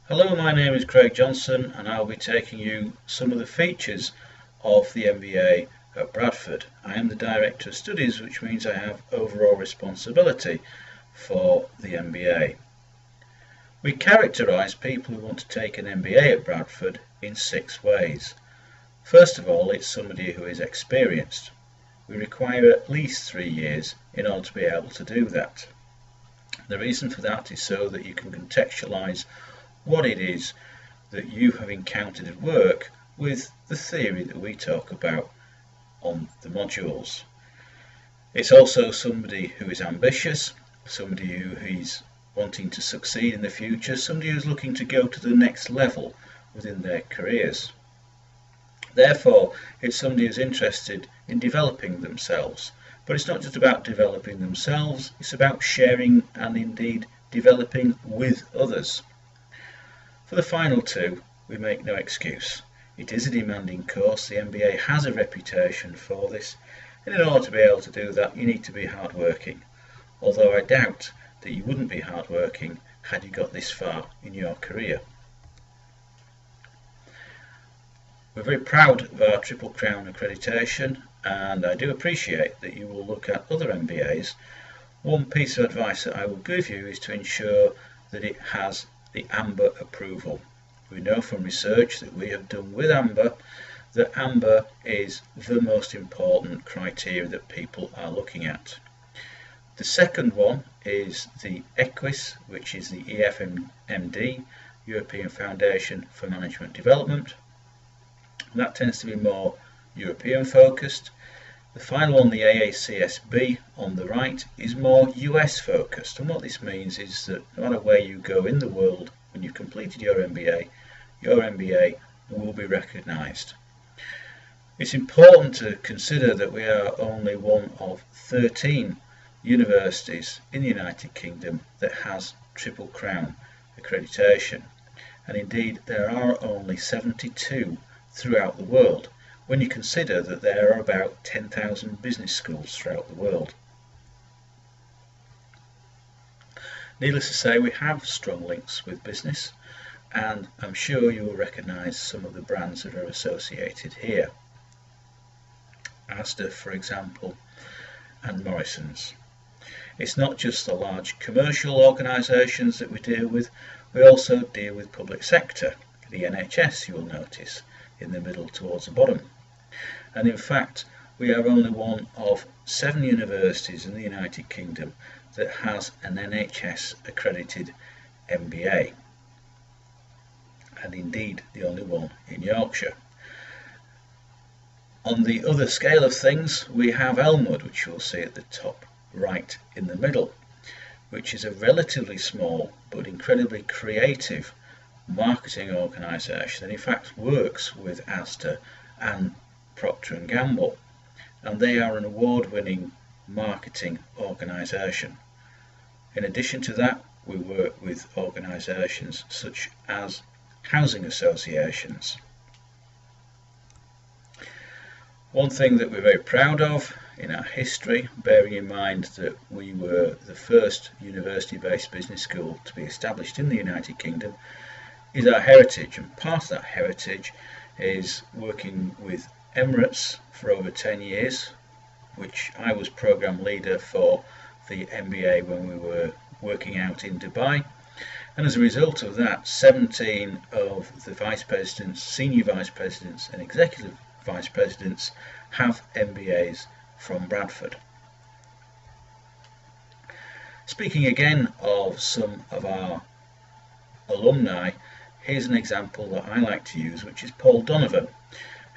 Hello, my name is Craig Johnson and I'll be taking you some of the features of the MBA at Bradford. I am the Director of Studies, which means I have overall responsibility for the MBA. We characterise people who want to take an MBA at Bradford in 6 ways. First of all, it's somebody who is experienced. We require at least 3 years in order to be able to do that. The reason for that is so that you can contextualise what it is that you have encountered at work with the theory that we talk about on the modules. It's also somebody who is ambitious, somebody who is wanting to succeed in the future, somebody who's looking to go to the next level within their careers. Therefore, it's somebody who's interested in developing themselves. But it's not just about developing themselves, it's about sharing and indeed developing with others. For the final 2, we make no excuse. It is a demanding course. The MBA has a reputation for this, and in order to be able to do that, you need to be hardworking. Although I doubt that you wouldn't be hardworking had you got this far in your career. We're very proud of our Triple Crown accreditation, and I do appreciate that you will look at other MBAs. One piece of advice that I will give you is to ensure that it has the AMBER approval. We know from research that we have done with AMBER that AMBER is the most important criteria that people are looking at. The second one is the EQUIS, which is the EFMD, European Foundation for Management Development. That tends to be more European focused. The final one, the AACSB on the right, is more US focused, and what this means is that no matter where you go in the world when you've completed your MBA will be recognised. It's important to consider that we are only one of 13 universities in the United Kingdom that has Triple Crown accreditation, and indeed there are only 72 throughout the world, when you consider that there are about 10,000 business schools throughout the world. Needless to say, we have strong links with business, and I'm sure you will recognise some of the brands that are associated here. Asda, for example, and Morrison's. It's not just the large commercial organisations that we deal with, we also deal with public sector. The NHS, you will notice, in the middle towards the bottom. And in fact, we are only one of 7 universities in the United Kingdom that has an NHS accredited MBA, and indeed the only one in Yorkshire. On the other scale of things, we have Elmwood, which you'll see at the top right in the middle, which is a relatively small but incredibly creative marketing organisation, and in fact works with Asda and Procter & Gamble, and they are an award-winning marketing organisation. In addition to that, we work with organisations such as housing associations. One thing that we're very proud of in our history, bearing in mind that we were the first university-based business school to be established in the United Kingdom, is our heritage, and part of that heritage is working with Emirates for over 10 years, which I was programme leader for the MBA when we were working out in Dubai, and as a result of that, 17 of the vice presidents, senior vice presidents and executive vice presidents have MBAs from Bradford. Speaking again of some of our alumni, here's an example that I like to use, which is Paul Donovan,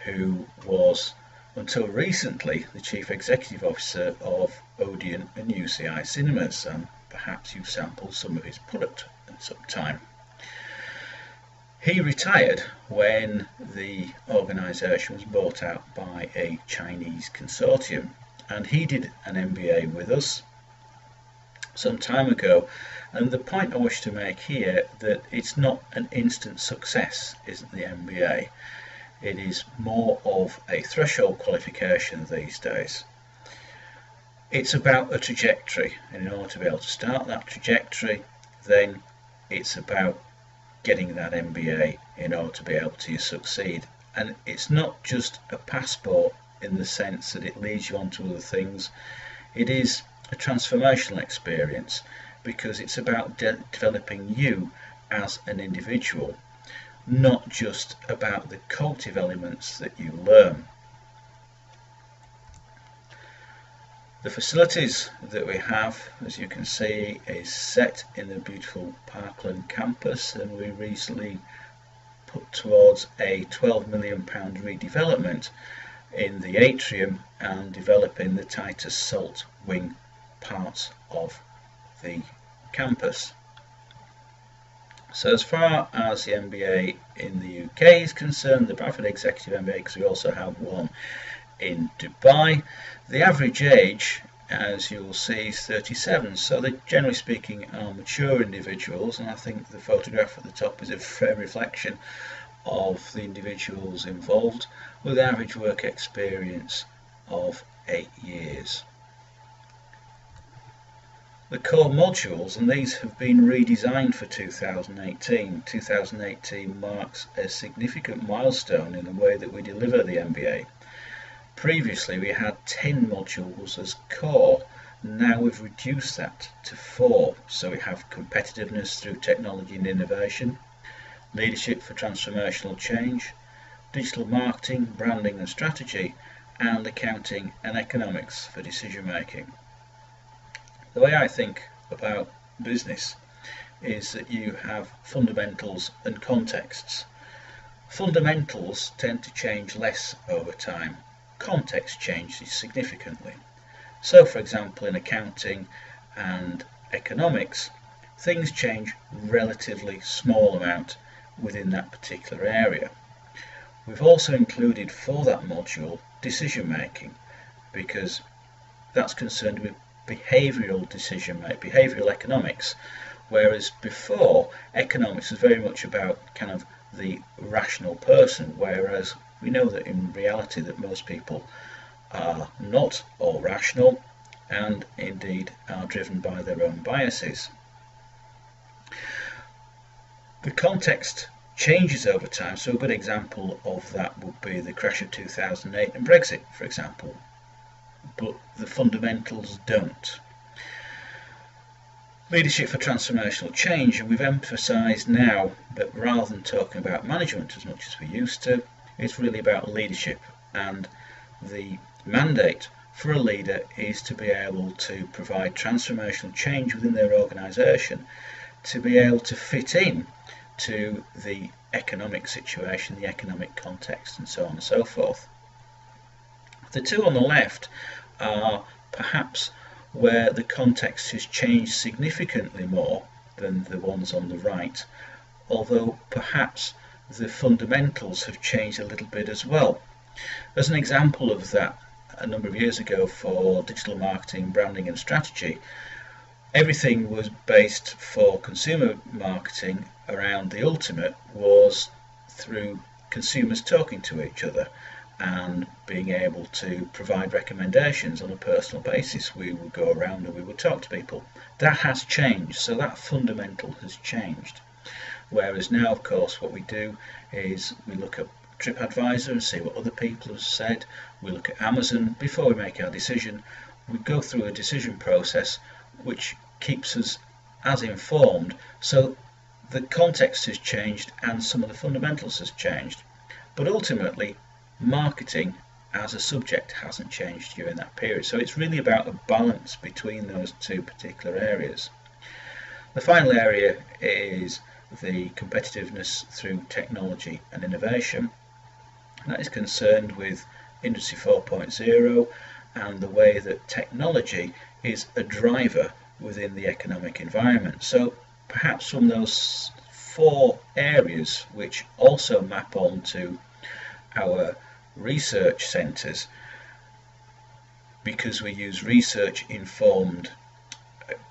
who was until recently the Chief Executive Officer of Odeon and UCI Cinemas, and perhaps you've sampled some of his product at some time. He retired when the organisation was bought out by a Chinese consortium, and he did an MBA with us some time ago. And the point I wish to make here, that it's not an instant success, isn't the MBA. It is more of a threshold qualification these days. It's about a trajectory, and in order to be able to start that trajectory, then it's about getting that MBA in order to be able to succeed. And it's not just a passport in the sense that it leads you on to other things. It is a transformational experience because it's about developing you as an individual, not just about the cognitive elements that you learn. The facilities that we have, as you can see, is set in the beautiful Parkland campus, and we recently put towards a £12 million redevelopment in the atrium and developing the Titus Salt Wing parts of the campus. So as far as the MBA in the UK is concerned, the Bradford Executive MBA, because we also have one in Dubai, the average age, as you'll see, is 37. So they, generally speaking, are mature individuals, and I think the photograph at the top is a fair reflection of the individuals involved, with an average work experience of 8 years. The core modules, and these have been redesigned for 2018. 2018 marks a significant milestone in the way that we deliver the MBA. Previously we had 10 modules as core. Now we've reduced that to 4. So we have competitiveness through technology and innovation, leadership for transformational change, digital marketing, branding and strategy, and accounting and economics for decision making. The way I think about business is that you have fundamentals and contexts. Fundamentals tend to change less over time. Context changes significantly. So, for example, in accounting and economics, things change relatively small amount within that particular area. We've also included for that module decision making, because that's concerned with behavioural decision making, behavioural economics, whereas before economics was very much about kind of the rational person, whereas we know that in reality that most people are not all rational and indeed are driven by their own biases. The context changes over time, so a good example of that would be the crash of 2008 and Brexit, for example, but the fundamentals don't. Leadership for transformational change, and we've emphasised now that rather than talking about management as much as we used to, it's really about leadership, and the mandate for a leader is to be able to provide transformational change within their organisation, to be able to fit in to the economic situation, the economic context, and so on and so forth. The two on the left are perhaps where the context has changed significantly more than the ones on the right, although perhaps the fundamentals have changed a little bit as well. As an example of that, a number of years ago for digital marketing, branding and strategy, everything was based for consumer marketing around the ultimate was through consumers talking to each other and being able to provide recommendations on a personal basis. We would go around and we would talk to people. That has changed, so that fundamental has changed. Whereas now, of course, what we do is we look at TripAdvisor and see what other people have said. We look at Amazon before we make our decision. We go through a decision process which keeps us as informed. So the context has changed and some of the fundamentals has changed. But ultimately, marketing as a subject hasn't changed during that period. So it's really about a balance between those two particular areas. The final area is the competitiveness through technology and innovation. That is concerned with Industry 4.0 and the way that technology is a driver within the economic environment. So perhaps from those 4 areas which also map on to our research centres, because we use research informed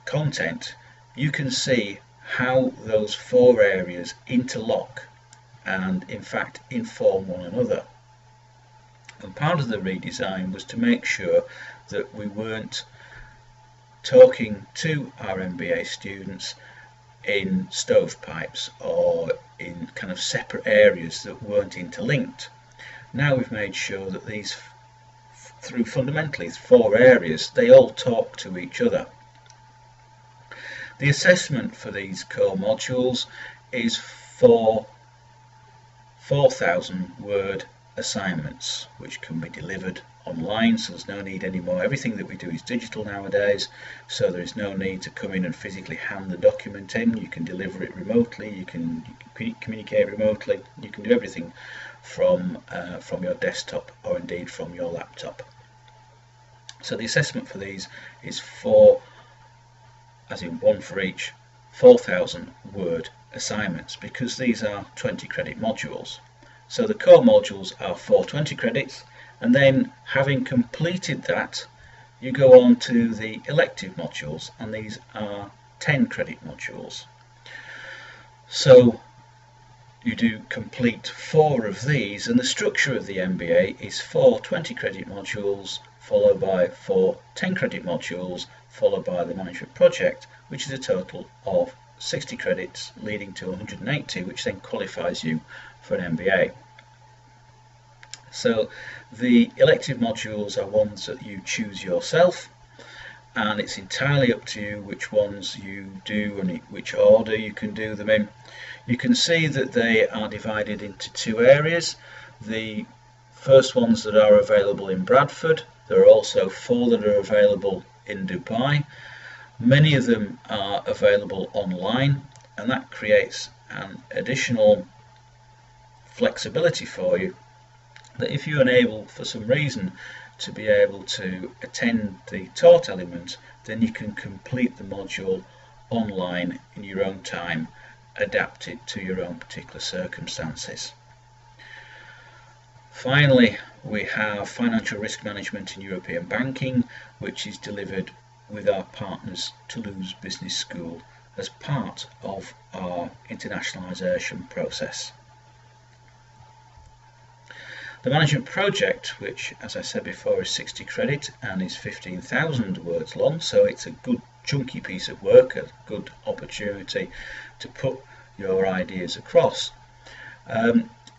content, you can see how those 4 areas interlock and in fact inform one another. And part of the redesign was to make sure that we weren't talking to our MBA students in stovepipes or in kind of separate areas that weren't interlinked. Now we've made sure that these, through fundamentally 4 areas, they all talk to each other. The assessment for these core modules is 4,000 word assignments, which can be delivered online, so there's no need anymore. Everything that we do is digital nowadays, so there is no need to come in and physically hand the document in. You can deliver it remotely, you can communicate remotely, you can do everything from your desktop or indeed from your laptop. So the assessment for these is 4, as in 1 for each, 4,000 word assignments, because these are 20 credit modules. So the core modules are for 20 credits, and then having completed that, you go on to the elective modules, and these are 10 credit modules. So you do complete 4 of these, and the structure of the MBA is 4 20 credit modules, followed by 4 10 credit modules, followed by the management project, which is a total of 60 credits, leading to 180, which then qualifies you for an MBA. So the elective modules are ones that you choose yourself, and it's entirely up to you which ones you do and which order you can do them in. You can see that they are divided into 2 areas. The first ones that are available in Bradford. There are also 4 that are available in Dubai. Many of them are available online, and that creates an additional flexibility for you, that if you're unable for some reason to be able to attend the taught element, then you can complete the module online in your own time, adapted to your own particular circumstances. Finally, we have financial risk management in European banking, which is delivered with our partners Toulouse Business School as part of our internationalisation process. The management project, which as I said before is 60 credit and is 15,000 words long, so it's a good chunky piece of work, a good opportunity to put your ideas across,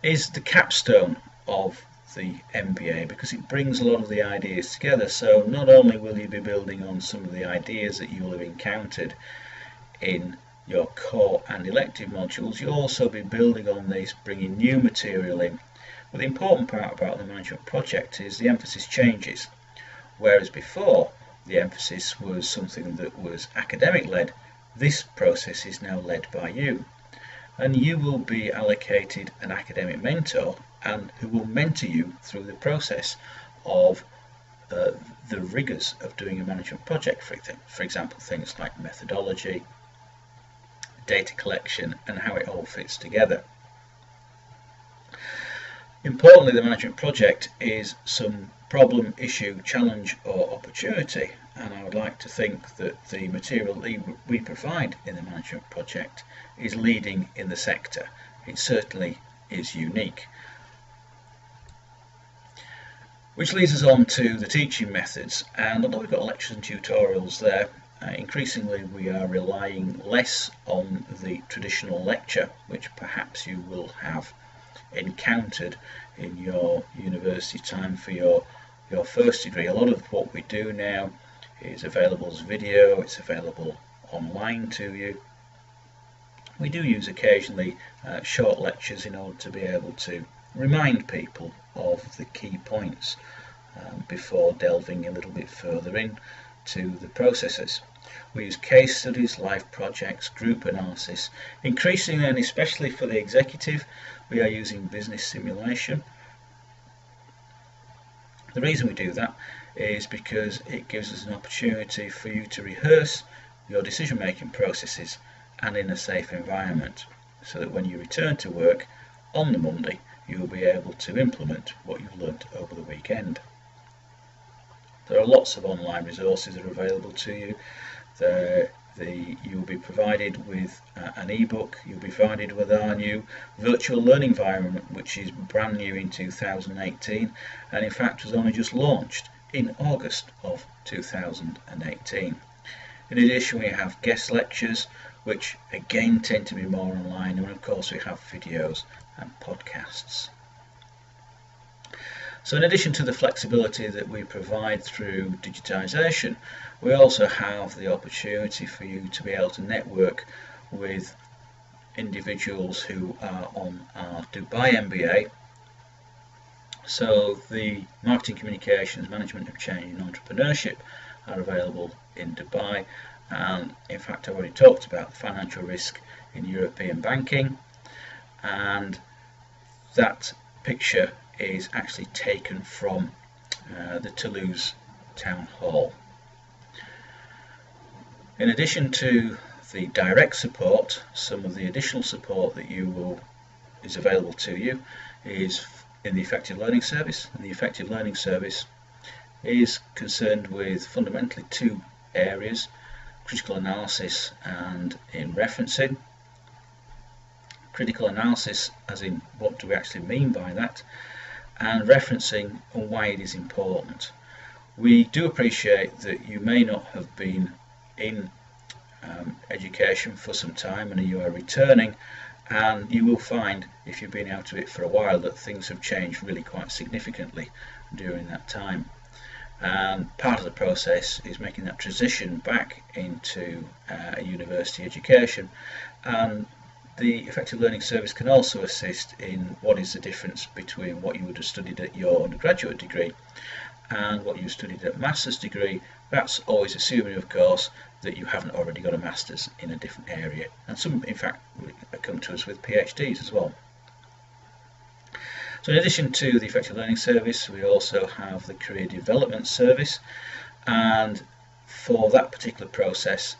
is the capstone of the MBA, because it brings a lot of the ideas together. So not only will you be building on some of the ideas that you will have encountered in your core and elective modules, you'll also be building on this, bringing new material in. But the important part about the management project is the emphasis changes. Whereas before the emphasis was something that was academic led, this process is now led by you. And you will be allocated an academic mentor, and who will mentor you through the process of the rigours of doing a management project. For example, things like methodology, data collection, and how it all fits together. Importantly, the management project is some problem, issue, challenge or opportunity, and I would like to think that the material that we provide in the management project is leading in the sector. It certainly is unique. Which leads us on to the teaching methods, and although we've got lectures and tutorials there, increasingly we are relying less on the traditional lecture, which perhaps you will have encountered in your university time for your first degree. A lot of what we do now is available as video, it's available online to you. We do use occasionally short lectures in order to be able to remind people of the key points before delving a little bit further in to the processes. We use case studies, live projects, group analysis. Increasingly, and especially for the executive, we are using business simulation. The reason we do that is because it gives us an opportunity for you to rehearse your decision-making processes and in a safe environment, so that when you return to work on the Monday, you will be able to implement what you've learnt over the weekend. There are lots of online resources that are available to you. You'll be provided with an ebook. You'll be provided with our new virtual learning environment, which is brand new in 2018, and in fact was only just launched in August of 2018. In addition, we have guest lectures, which again tend to be more online, and of course we have videos and podcasts. So in addition to the flexibility that we provide through digitisation, we also have the opportunity for you to be able to network with individuals who are on our Dubai MBA. So the Marketing, Communications, Management of Change and Entrepreneurship are available in Dubai, and in fact I've already talked about the financial risk in European banking, and that picture is actually taken from the Toulouse Town Hall. In addition to the direct support, some of the additional support that is available to you is in the Effective Learning Service, and the Effective Learning Service is concerned with fundamentally two areas: critical analysis and in referencing. Critical analysis as in what do we actually mean by that, and referencing and why it is important. We do appreciate that you may not have been in education for some time and you are returning, and you will find, if you've been out of it for a while, that things have changed really quite significantly during that time. And part of the process is making that transition back into a university education, and the Effective Learning Service can also assist in what is the difference between what you would have studied at your undergraduate degree and what you studied at master's degree. That's always assuming, of course, that you haven't already got a master's in a different area, and some in fact come to us with PhDs as well. So in addition to the Effective Learning Service, we also have the Career Development Service, and for that particular process,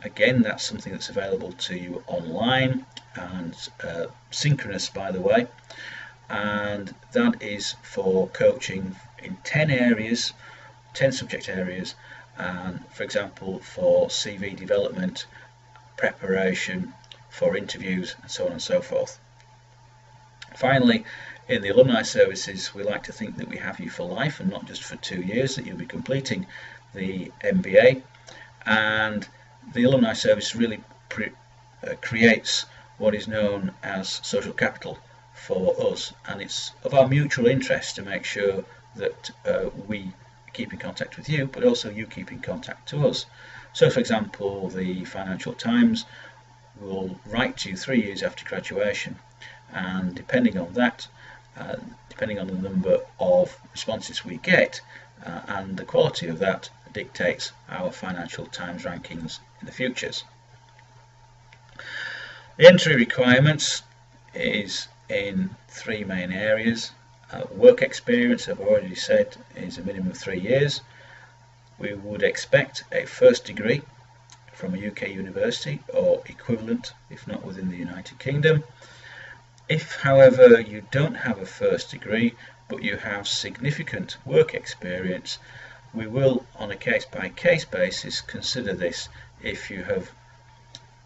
again, that's something that's available to you online and synchronous, by the way, and that is for coaching in 10 areas, 10 subject areas, and for example for CV development, preparation for interviews, and so on and so forth. Finally, in the alumni services, we like to think that we have you for life and not just for 2 years, that you'll be completing the MBA, and the alumni service really creates what is known as social capital for us, and it's of our mutual interest to make sure that we keep in contact with you, but also you keep in contact to us. So for example, the Financial Times will write to you 3 years after graduation, and depending on that, depending on the number of responses we get and the quality of that, dictates our Financial Times rankings in the futures. The entry requirements is in 3 main areas. Work experience, I've already said, is a minimum of 3 years. We would expect a first degree from a UK university or equivalent, if not within the United Kingdom. If, however, you don't have a first degree but you have significant work experience, we will, on a case-by-case basis, consider this if you have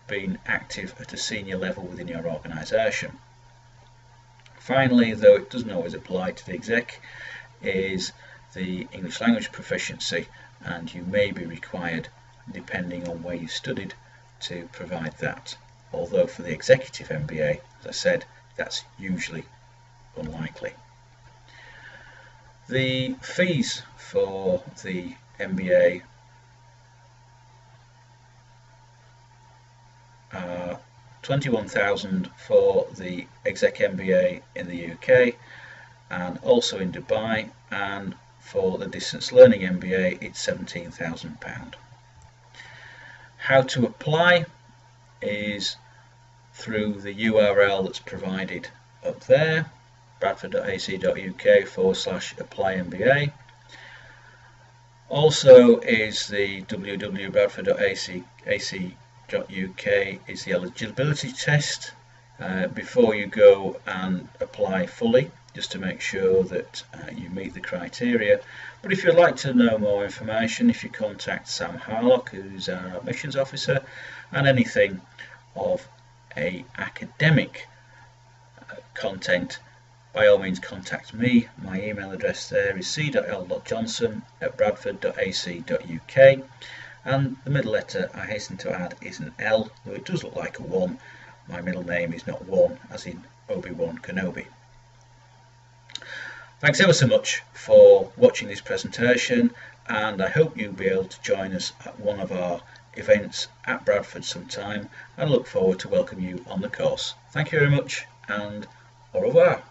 been active at a senior level within your organisation. Finally, though it doesn't always apply to the exec, is the English language proficiency, and you may be required, depending on where you studied, to provide that. Although for the Executive MBA, as I said, that's usually unlikely. The fees for the MBA are $21,000 for the Exec MBA in the UK and also in Dubai, and for the Distance Learning MBA it's £17,000. How to apply is through the URL that's provided up there, bradford.ac.uk/apply-MBA. Also is the www.bradford.ac.uk is the eligibility test before you go and apply fully, just to make sure that you meet the criteria. But if you'd like to know more information, if you contact Sam Harlock, who's our admissions officer, and anything of a academic content, by all means contact me. My email address there is c.l.johnson@bradford.ac.uk, and the middle letter, I hasten to add, is an L, though it does look like a 1. My middle name is not 1, as in Obi-Wan Kenobi. Thanks ever so much for watching this presentation, and I hope you'll be able to join us at one of our events at Bradford sometime, and look forward to welcoming you on the course. Thank you very much, and au revoir.